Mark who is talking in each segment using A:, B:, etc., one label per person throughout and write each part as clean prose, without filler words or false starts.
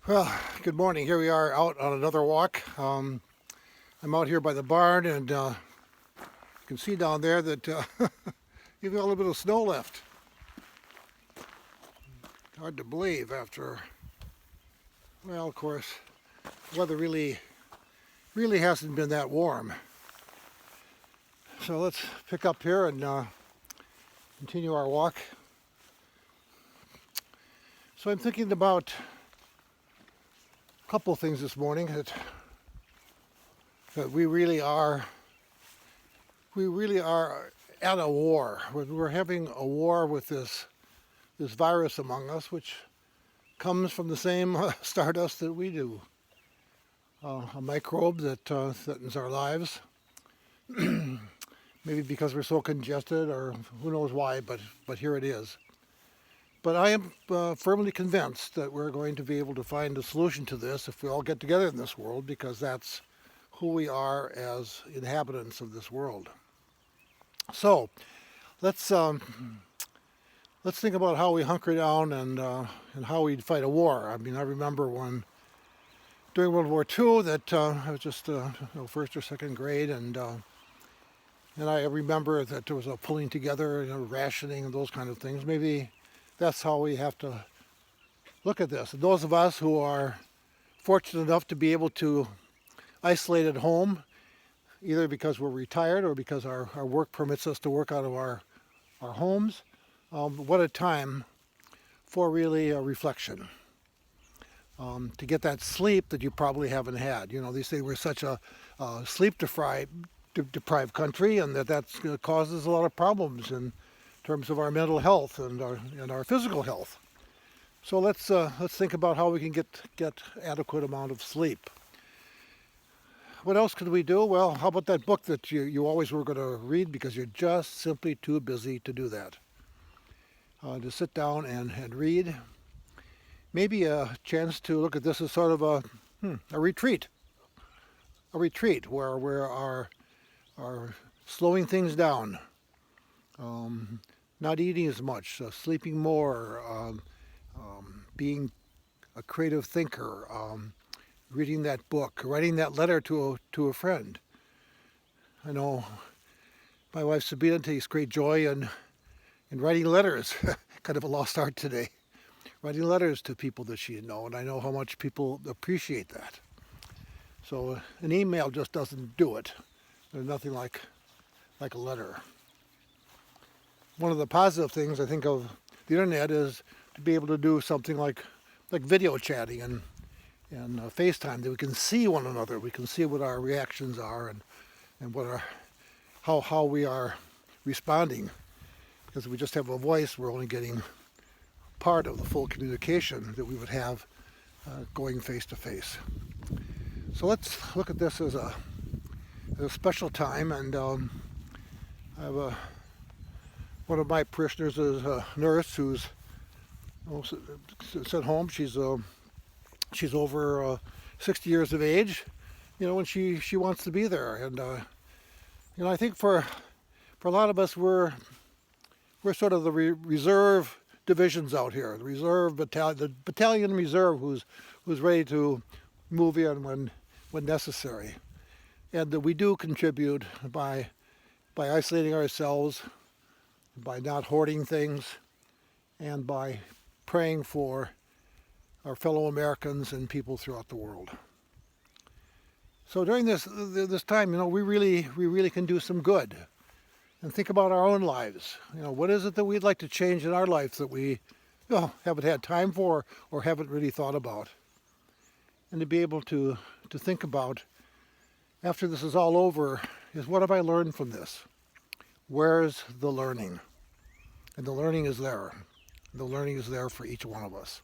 A: Well, good morning. Here we are out on another walk. I'm out here by the barn, and you can see down there that you've got a little bit of snow left. Hard to believe after, well, of course, weather really hasn't been that warm. So let's pick up here and continue our walk. So I'm thinking about a couple of things this morning that we really are at a war. We're having a war with this virus among us, which comes from the same stardust that we do. A microbe that threatens our lives. Maybe because we're so congested, or who knows why, but here it is. But I am firmly convinced that we're going to be able to find a solution to this if we all get together in this world, because that's who we are as inhabitants of this world. So let's think about how we hunker down and how we fight a war. I mean, I remember when during World War II that I was just first or second grade, and I remember that there was a pulling together, rationing and those kind of things. Maybe that's how we have to look at this. And those of us who are fortunate enough to be able to isolate at home, either because we're retired or because our work permits us to work out of our homes, what a time for really a reflection. To get that sleep that you probably haven't had. They say we're such a sleep-deprived country, and that causes a lot of problems in terms of our mental health and our physical health. So let's think about how we can get adequate amount of sleep. What else could we do? Well, how about that book that you always were going to read because you're just simply too busy to do that? To sit down and read. Maybe a chance to look at this as sort of a retreat. A retreat where we are slowing things down. Not eating as much, sleeping more, being a creative thinker, reading that book, writing that letter to a friend. I know my wife Sabina takes great joy in writing letters, kind of a lost art today, writing letters to people that she know, and I know how much people appreciate that. So an email just doesn't do it. There's nothing like a letter. One of the positive things I think of the internet is to be able to do something like video chatting and FaceTime, that we can see one another. We can see what our reactions are and what how we are responding. Because if we just have a voice, we're only getting part of the full communication that we would have going face to face. So let's look at this as a special time, and I have one of my parishioners is a nurse who's at home. She's over 60 years of age, and she wants to be there. And I think for a lot of us, we're sort of the reserve divisions out here, the reserve battalion, the battalion reserve who's ready to move in when necessary, and that we do contribute by isolating ourselves, by not hoarding things, and by praying for our fellow Americans and people throughout the world. So during this time, we really can do some good, and think about our own lives. What is it that we'd like to change in our life that we haven't had time for or haven't really thought about, and to be able to think about after this is all over is, what have I learned from this? Where's the learning? And the learning is there. The learning is there for each one of us.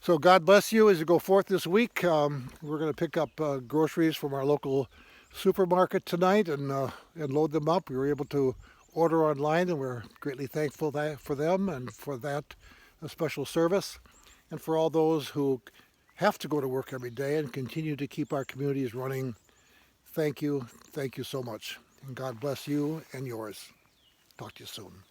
A: So God bless you as you go forth this week. We're going to pick up groceries from our local supermarket tonight and load them up. We were able to order online, and we're greatly thankful for them and for that special service, and for all those who have to go to work every day and continue to keep our communities running. Thank you so much, and God bless you and yours. Talk to you soon.